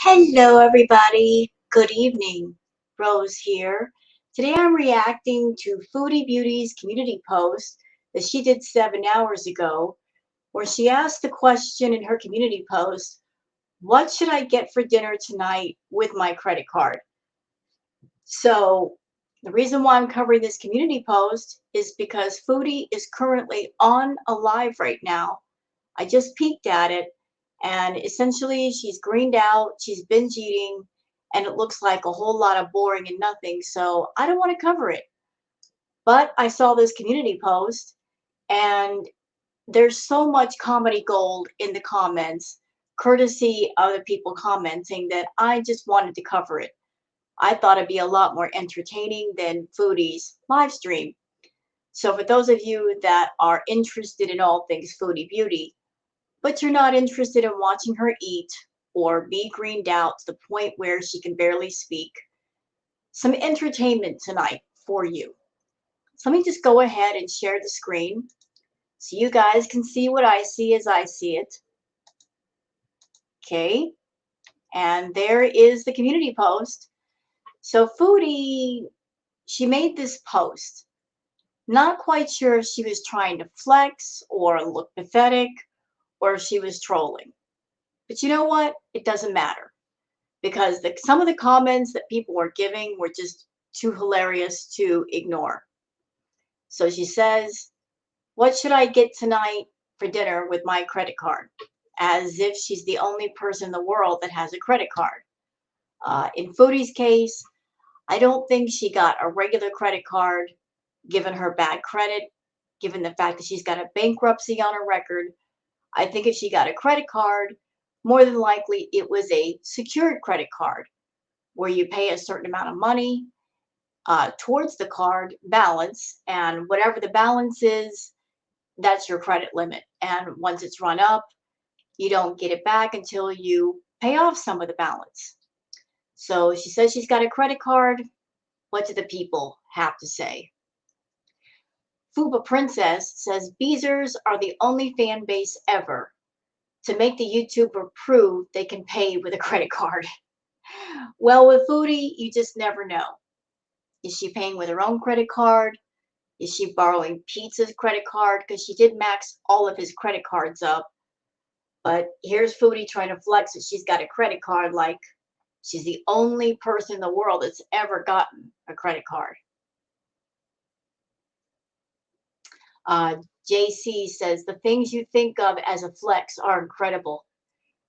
Hello, everybody. Good evening. Rose here. Today I'm reacting to Foodie Beauty's community post that she did 7 hours ago, where she asked the question in her community post, what should I get for dinner tonight with my credit card? So, the reason why I'm covering this community post is because Foodie is currently on a live right now. I just peeked at it, and essentially she's greened out, she's binge eating, and it looks like a whole lot of boring and nothing. So I don't want to cover it. But I saw this community post, and there's so much comedy gold in the comments, courtesy of the people commenting, that I just wanted to cover it. I thought it'd be a lot more entertaining than Foodie's live stream. So for those of you that are interested in all things Foodie Beauty, but you're not interested in watching her eat or be greened out to the point where she can barely speak, some entertainment tonight for you. So let me just go ahead and share the screen so you guys can see what I see as I see it. Okay, and there is the community post. So Foodie, she made this post. Not quite sure if she was trying to flex or look pathetic or if she was trolling. But you know what? It doesn't matter, because some of the comments that people were giving were just too hilarious to ignore. So she says, what should I get tonight for dinner with my credit card? As if she's the only person in the world that has a credit card. In Foodie's case, I don't think she got a regular credit card given her bad credit, given the fact that she's got a bankruptcy on her record. I think if she got a credit card, more than likely it was a secured credit card where you pay a certain amount of money towards the card balance, and whatever the balance is, that's your credit limit. And once it's run up, you don't get it back until you pay off some of the balance. So she says she's got a credit card. What do the people have to say? Fuba Princess says Beezers are the only fan base ever to make the YouTuber prove they can pay with a credit card. Well, with Foodie, you just never know. Is she paying with her own credit card? Is she borrowing Pizza's credit card? Because she did max all of his credit cards up. But here's Foodie trying to flex that she's got a credit card like she's the only person in the world that's ever gotten a credit card. Uh, JC says, the things you think of as a flex are incredible.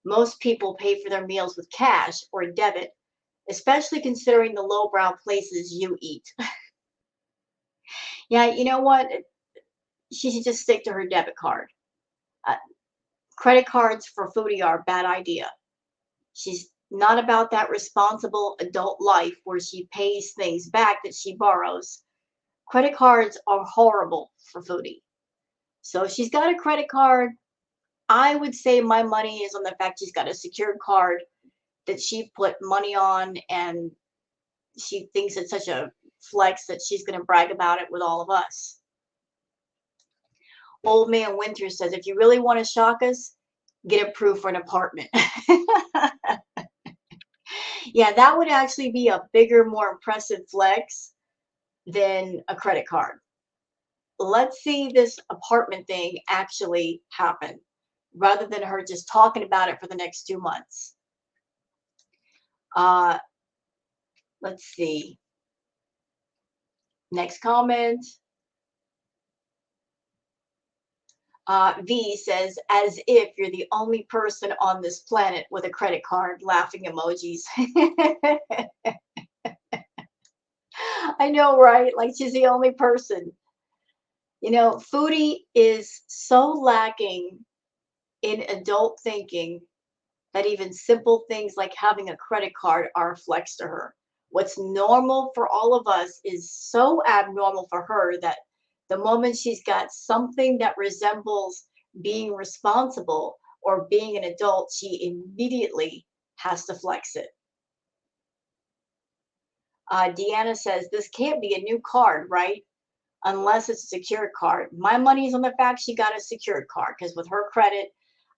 Most people pay for their meals with cash or debit, especially considering the lowbrow places you eat. Yeah, you know what? She should just stick to her debit card. Uh, Credit cards for Foodie are a bad idea. She's not about that responsible adult life where she pays things back that she borrows. Credit cards are horrible for Foodie. So if she's got a credit card, I would say my money is on the fact she's got a secured card that she put money on, and she thinks it's such a flex that she's going to brag about it with all of us. Old Man Winter says, if you really want to shock us, get approved for an apartment. Yeah, that would actually be a bigger, more impressive flex than a credit card. Let's see this apartment thing actually happen rather than her just talking about it for the next 2 months. Uh, let's see. Next comment. V says, as if you're the only person on this planet with a credit card, laughing emojis. I know, right? Like she's the only person. You know, Foodie is so lacking in adult thinking that even simple things like having a credit card are a flex to her. What's normal for all of us is so abnormal for her that the moment she's got something that resembles being responsible or being an adult, she immediately has to flex it. Deanna says, this can't be a new card, right? Unless it's a secured card. My money's on the fact she got a secured card, because with her credit,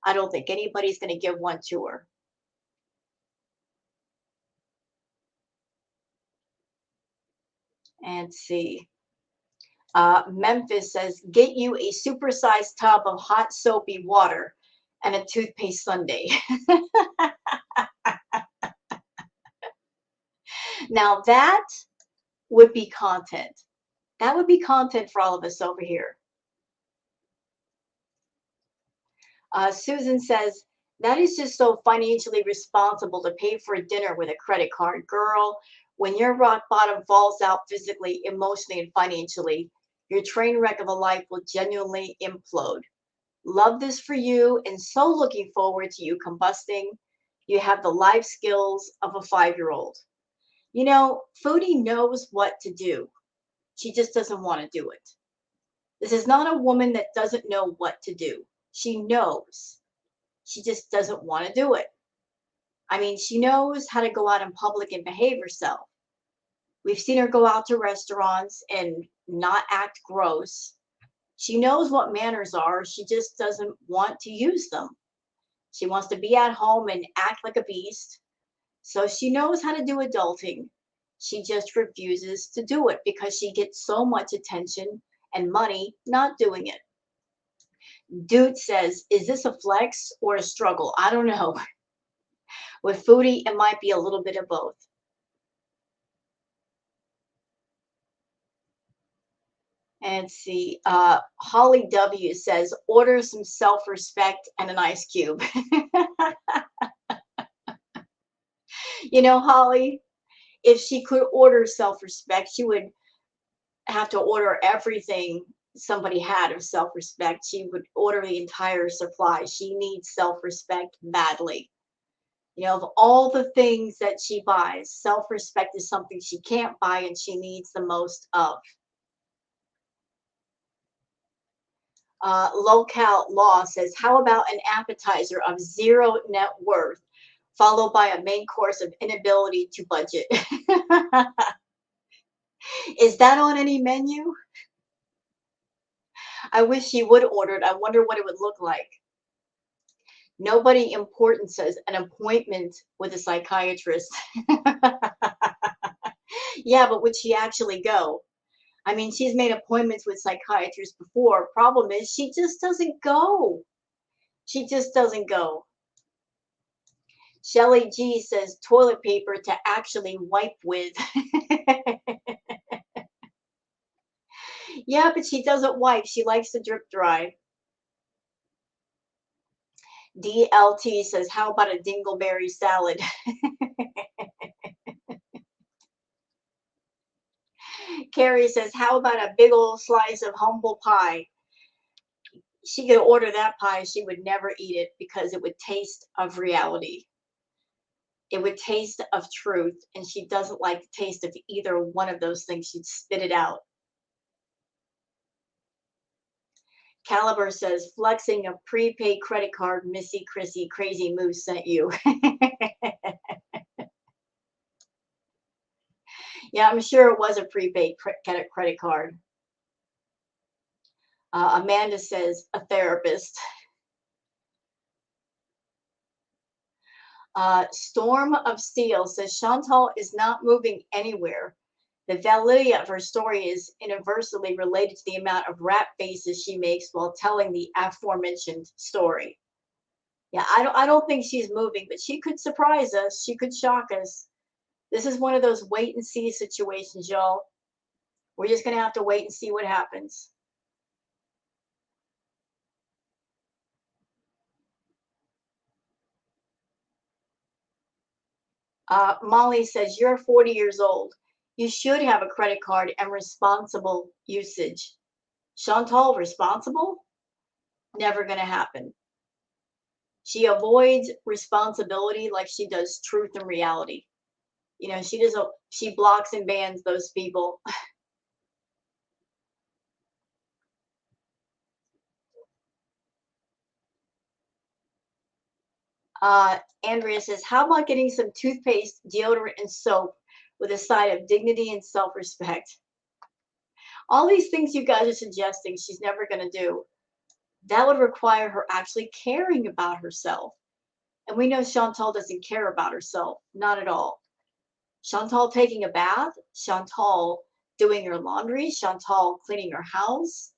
I don't think anybody's going to give one to her. And see. Memphis says, get you a supersized tub of hot soapy water and a toothpaste sundae. Now that would be content. That would be content for all of us over here. Susan says, that is just so financially responsible to pay for a dinner with a credit card. Girl, when your rock bottom falls out physically, emotionally, and financially, your train wreck of a life will genuinely implode. Love this for you and so looking forward to you combusting. You have the life skills of a 5-year-old. You know, Foodie knows what to do. She just doesn't want to do it. This is not a woman that doesn't know what to do. She knows. She just doesn't want to do it. I mean, she knows how to go out in public and behave herself. We've seen her go out to restaurants and not act gross. She knows what manners are. She just doesn't want to use them. She wants to be at home and act like a beast. So she knows how to do adulting. She just refuses to do it because she gets so much attention and money not doing it. Dude says, is this a flex or a struggle? I don't know. With Foodie, it might be a little bit of both. And see, Holly W says, order some self-respect and an ice cube. You know, Holly, if she could order self-respect, she would have to order everything somebody had of self-respect. She would order the entire supply. She needs self-respect badly. You know, of all the things that she buys, self-respect is something she can't buy and she needs the most of. Locale Law says, how about an appetizer of zero net worth, followed by a main course of inability to budget? Is that on any menu? I wish she would order it. I wonder what it would look like. Nobody important says an appointment with a psychiatrist. Yeah, but would she actually go? I mean, she's made appointments with psychiatrists before. Problem is, she just doesn't go. She just doesn't go. Shelly G says toilet paper to actually wipe with. Yeah, but she doesn't wipe. She likes to drip dry. DLT says, how about a dingleberry salad? Carrie says, how about a big old slice of humble pie? She could order that pie. She would never eat it because it would taste of reality. It would taste of truth. And she doesn't like the taste of either one of those things. She'd spit it out. Caliber says, flexing a prepaid credit card, Missy Chrissy Crazy Moose sent you. Yeah, I'm sure it was a prepaid credit card. Amanda says, a therapist. Storm of Steel says, Chantal is not moving anywhere. The validity of her story is inversely related to the amount of rat faces she makes while telling the aforementioned story. Yeah, I don't think she's moving, but she could surprise us. She could shock us. This is one of those wait and see situations, y'all. We're just going to have to wait and see what happens. Molly says, you're 40 years old. You should have a credit card and responsible usage. Chantal, responsible? Never going to happen. She avoids responsibility like she does truth and reality. You know, she blocks and bans those people. Andrea says, how about getting some toothpaste, deodorant, and soap with a side of dignity and self-respect? All these things you guys are suggesting she's never going to do. That would require her actually caring about herself. And we know Chantal doesn't care about herself, not at all. Chantal taking a bath, Chantal doing her laundry, Chantal cleaning her house,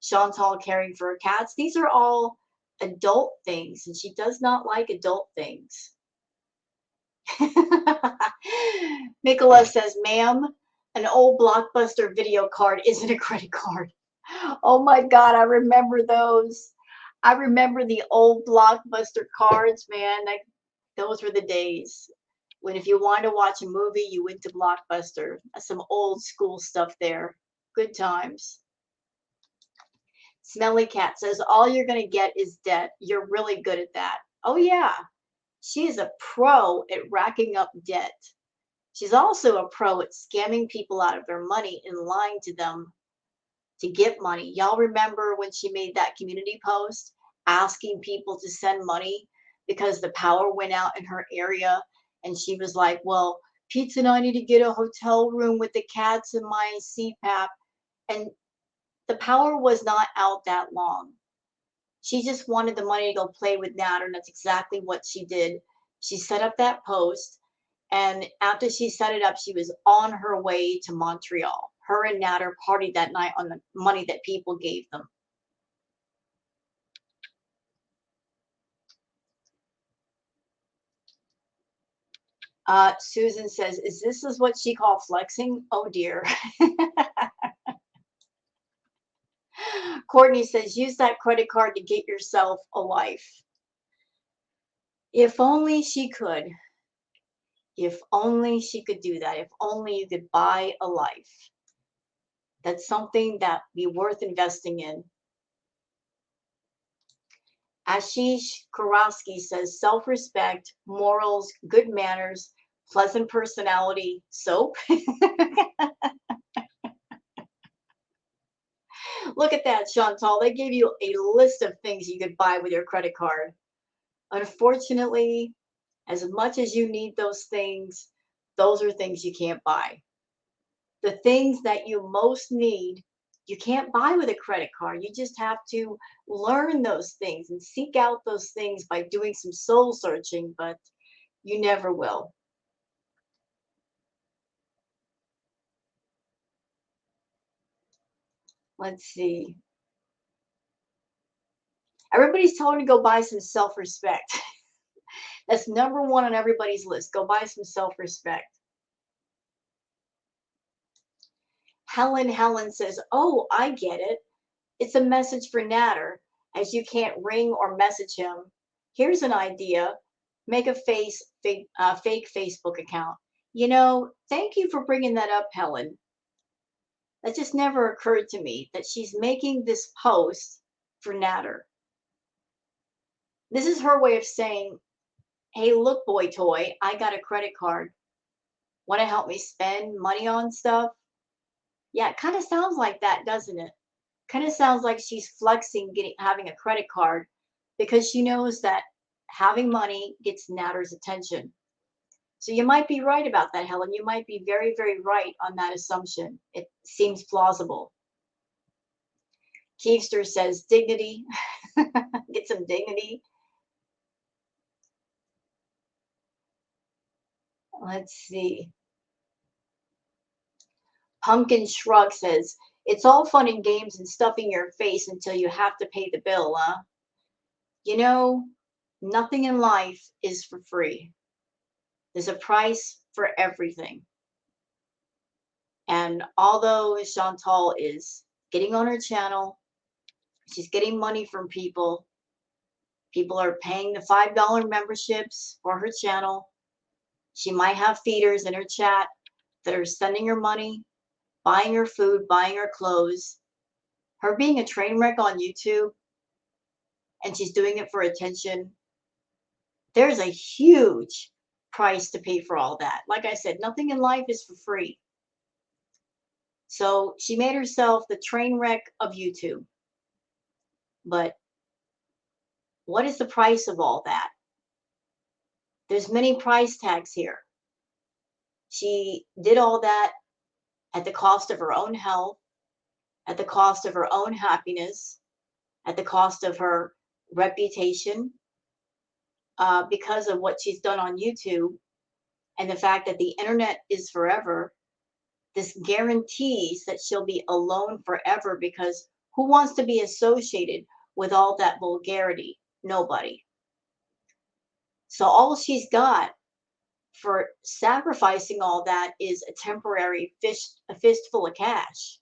Chantal caring for her cats. These are all adult things, and she does not like adult things. Nicola says, ma'am, an old Blockbuster video card isn't a credit card. Oh my God, I remember those. I remember the old Blockbuster cards, man. Those were the days when if you wanted to watch a movie, you went to Blockbuster. Some old school stuff there. Good times. Smelly Cat says, all you're going to get is debt. You're really good at that. Oh, yeah. She is a pro at racking up debt. She's also a pro at scamming people out of their money and lying to them to get money. Y'all remember when she made that community post asking people to send money because the power went out in her area? And she was like, well, Pizza and I need to get a hotel room with the cats and my CPAP. And the power was not out that long. She just wanted the money to go play with Natter, and that's exactly what she did. She set up that post, and after she set it up, she was on her way to Montreal. Her and Natter partied that night on the money that people gave them. Susan says, is this what she called flexing? Oh, dear. Courtney says, use that credit card to get yourself a life. If only she could. If only she could do that. If only you could buy a life. That's something that be worth investing in. Ashish Karowski says, self-respect, morals, good manners, pleasant personality, soap. Look at that, Chantal. They gave you a list of things you could buy with your credit card. Unfortunately, as much as you need those are things you can't buy. The things that you most need, you can't buy with a credit card. You just have to learn those things and seek out those things by doing some soul searching, but you never will. Let's see. Everybody's telling me to go buy some self-respect. That's number one on everybody's list. Go buy some self-respect. Helen says, oh, I get it. It's a message for Natter, as you can't ring or message him. Here's an idea. Make a fake Facebook account. Thank you for bringing that up, Helen. That just never occurred to me that she's making this post for Natter. This is her way of saying, hey, look, boy toy, I got a credit card. Want to help me spend money on stuff? Yeah, it kind of sounds like that, doesn't it? Kind of sounds like she's flexing having a credit card because she knows that having money gets Natter's attention. So you might be right about that, Helen. You might be very, very right on that assumption. It seems plausible. Keefster says dignity. Get some dignity. Let's see. Pumpkin Shrug says, it's all fun and games and stuffing your face until you have to pay the bill, huh? Nothing in life is for free. There's a price for everything. And although Chantal is getting on her channel, she's getting money from people. People are paying the $5 memberships for her channel. She might have feeders in her chat that are sending her money, buying her food, buying her clothes. Her being a train wreck on YouTube, and she's doing it for attention. There's a huge price to pay for all that. Like I said, nothing in life is for free. So she made herself the train wreck of YouTube. But what is the price of all that? There's many price tags here. She did all that at the cost of her own health, at the cost of her own happiness, at the cost of her reputation, because of what she's done on YouTube and the fact that the internet is forever. This guarantees that she'll be alone forever because who wants to be associated with all that vulgarity? Nobody. So all she's got for sacrificing all that is a temporary a fistful of cash.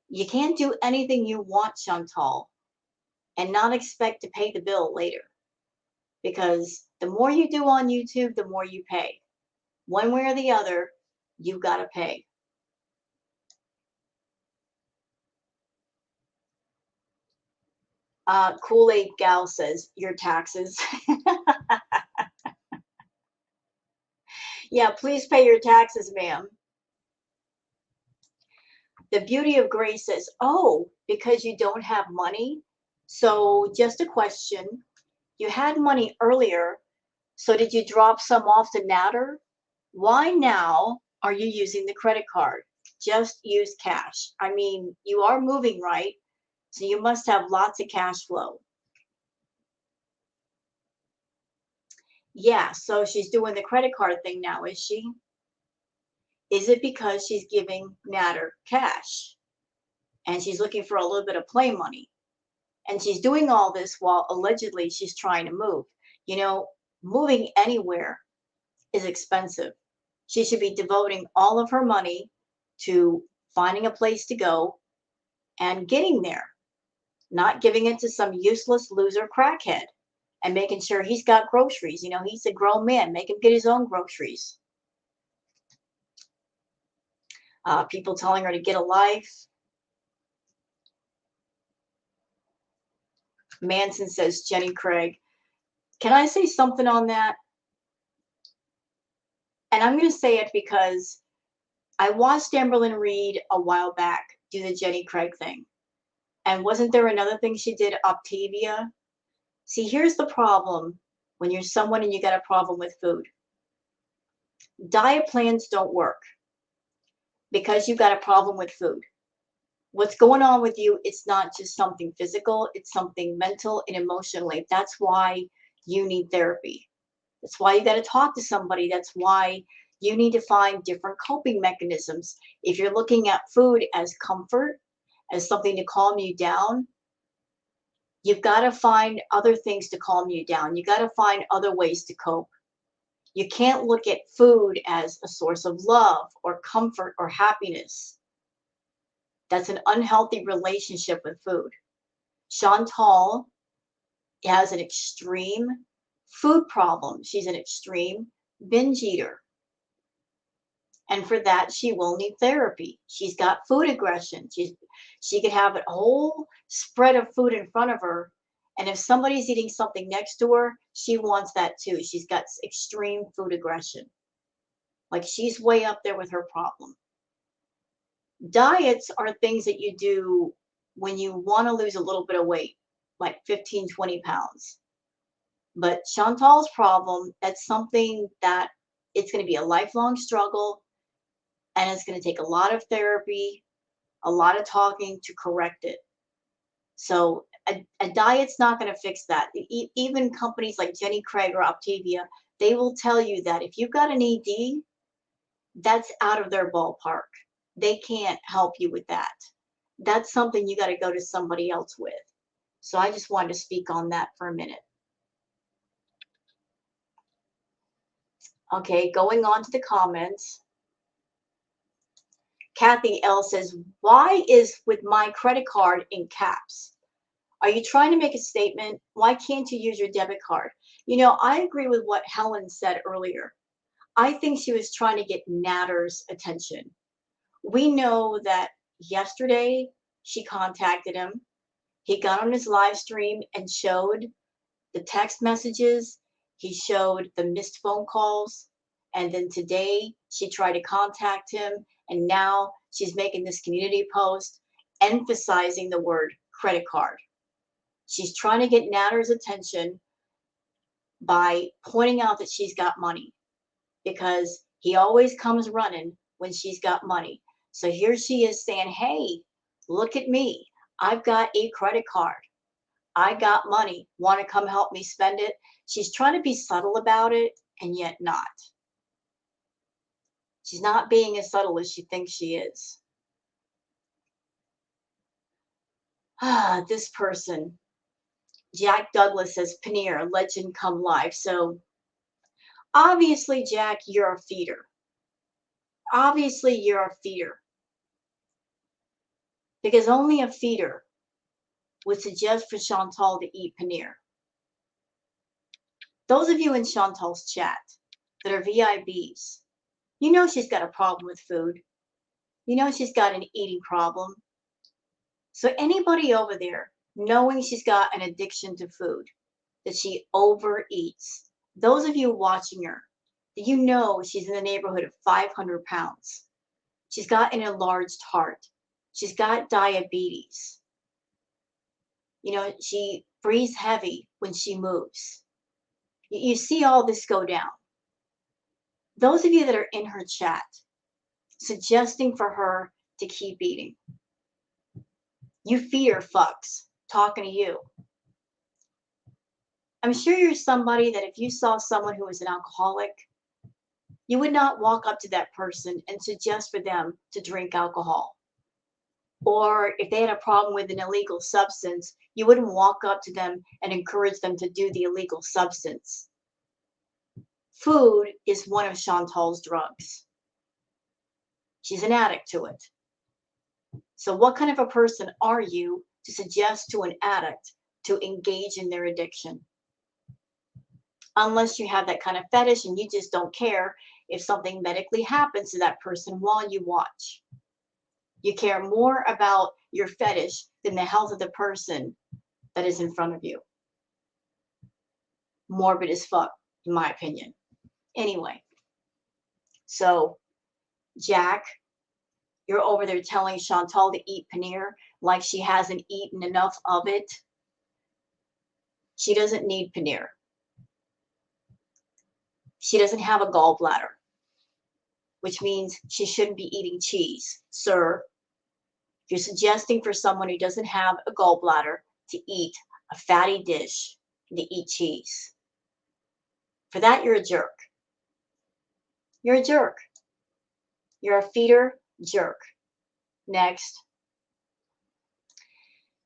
You can't do anything you want, Chantal, and not expect to pay the bill later. Because the more you do on YouTube, the more you pay. One way or the other, you got to pay. Kool-Aid Gal says, your taxes. Yeah, please pay your taxes, ma'am. The Beauty of Grace says, oh, because you don't have money? So just a question. You had money earlier, so did you drop some off to Natter? Why now are you using the credit card? Just use cash. I mean, you are moving, right? So you must have lots of cash flow. Yeah, so she's doing the credit card thing now, is she? Is it because she's giving Natter cash and she's looking for a little bit of play money? And she's doing all this while allegedly she's trying to move. You know, moving anywhere is expensive. She should be devoting all of her money to finding a place to go and getting there, not giving it to some useless loser crackhead and making sure he's got groceries. You know, he's a grown man. Make him get his own groceries. People telling her to get a life. Manson says, Jenny Craig. Can I say something on that? And I'm going to say it because I watched Amberlynn Reed a while back do the Jenny Craig thing. And wasn't there another thing she did, Octavia? See, here's the problem when you're someone and you got a problem with food. Diet plans don't work because you got a problem with food. What's going on with you, it's not just something physical, it's something mental and emotionally. That's why you need therapy. That's why you got to talk to somebody. That's why you need to find different coping mechanisms. If you're looking at food as comfort, as something to calm you down, you've got to find other things to calm you down. You got to find other ways to cope. You can't look at food as a source of love or comfort or happiness. That's an unhealthy relationship with food. Chantal has an extreme food problem. She's an extreme binge eater. And for that, she will need therapy. She's got food aggression. She could have a whole spread of food in front of her. And if somebody's eating something next to her, she wants that too. She's got extreme food aggression. Like she's way up there with her problem. Diets are things that you do when you want to lose a little bit of weight, like 15, 20 pounds. But Chantal's problem, that's something that it's going to be a lifelong struggle and it's going to take a lot of therapy, a lot of talking to correct it. So a diet's not going to fix that. Even companies like Jenny Craig or Optavia, they will tell you that if you've got an ED, that's out of their ballpark. They can't help you with that. That's something you got to go to somebody else with. So I just wanted to speak on that for a minute. Okay, going on to the comments. Kathy L says, why is with my credit card in caps? Are you trying to make a statement? Why can't you use your debit card? You know, I agree with what Helen said earlier. I think she was trying to get Natter's attention. We know that yesterday she contacted him. He got on his live stream and showed the text messages. He showed the missed phone calls. And then today she tried to contact him. And now she's making this community post emphasizing the word credit card. She's trying to get Natter's attention by pointing out that she's got money because he always comes running when she's got money. So here she is saying, hey, look at me. I've got a credit card. I got money. Want to come help me spend it? She's trying to be subtle about it and yet not. She's not being as subtle as she thinks she is. This person, Jack Douglas, says Paneer, legend come life. So obviously, Jack, you're a feeder. Obviously, you're a feeder. Because only a feeder would suggest for Chantal to eat Paneer. Those of you in Chantal's chat that are VIBs, you know she's got a problem with food. You know she's got an eating problem. So anybody over there knowing she's got an addiction to food, that she overeats, those of you watching her, that you know she's in the neighborhood of 500 pounds. She's got an enlarged heart. She's got diabetes. You know, she breathes heavy when she moves. You see all this go down. Those of you that are in her chat, suggesting for her to keep eating. You fear fucks talking to you. I'm sure you're somebody that if you saw someone who was an alcoholic, you would not walk up to that person and suggest for them to drink alcohol. Or if they had a problem with an illegal substance, you wouldn't walk up to them and encourage them to do the illegal substance. Food is one of Chantal's drugs. She's an addict to it. So what kind of a person are you to suggest to an addict to engage in their addiction? Unless you have that kind of fetish and you just don't care if something medically happens to that person while you watch. You care more about your fetish than the health of the person that is in front of you. Morbid as fuck, in my opinion. Anyway, so Jack, you're over there telling Chantal to eat Paneer like she hasn't eaten enough of it. She doesn't need Paneer. She doesn't have a gallbladder, which means she shouldn't be eating cheese. Sir, if you're suggesting for someone who doesn't have a gallbladder to eat a fatty dish and to eat cheese, for that you're a jerk. You're a jerk. You're a feeder jerk. Next.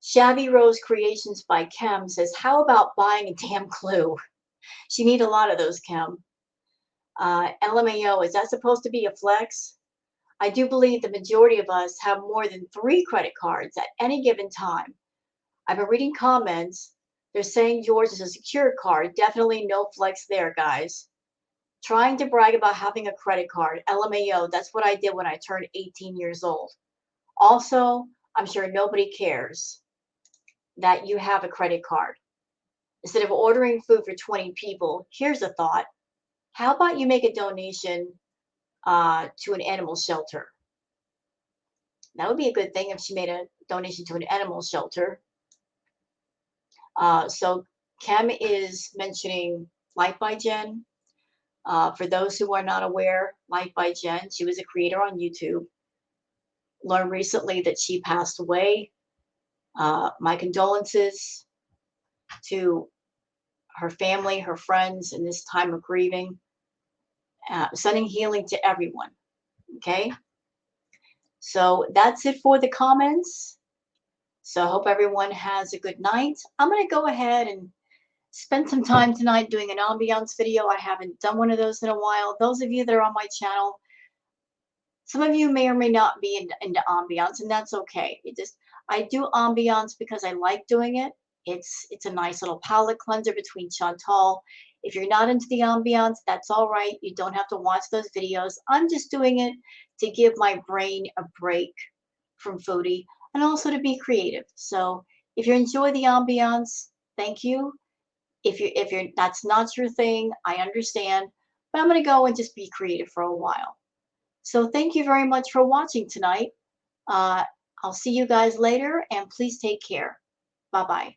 Shabby Rose Creations by Kem says, how about buying a damn clue? She need a lot of those, Kem. LMAO, is that supposed to be a flex? I do believe the majority of us have more than 3 credit cards at any given time. I've been reading comments. They're saying yours is a secured card. Definitely no flex there, guys. Trying to brag about having a credit card. LMAO, that's what I did when I turned 18 years old. Also, I'm sure nobody cares that you have a credit card. Instead of ordering food for 20 people, here's a thought. How about you make a donation to an animal shelter? That would be a good thing if she made a donation to an animal shelter. So Kem is mentioning Life by Jen. For those who are not aware, Life by Jen, she was a creator on YouTube. Learned recently that she passed away. My condolences to her family, her friends in this time of grieving. Sending healing to everyone. Okay? So that's it for the comments. So I hope everyone has a good night. I'm going to go ahead and spend some time tonight doing an ambiance video. I haven't done one of those in a while. Those of you that are on my channel, some of you may or may not be into ambiance, and that's okay. I do ambiance because I like doing it. It's a nice little palate cleanser between Chantal. If you're not into the ambiance, that's all right. You don't have to watch those videos. I'm just doing it to give my brain a break from Foodie and also to be creative. So if you enjoy the ambiance, thank you. If you're that's not your thing, I understand. But I'm gonna go and just be creative for a while. So thank you very much for watching tonight. I'll see you guys later, and please take care. Bye-bye.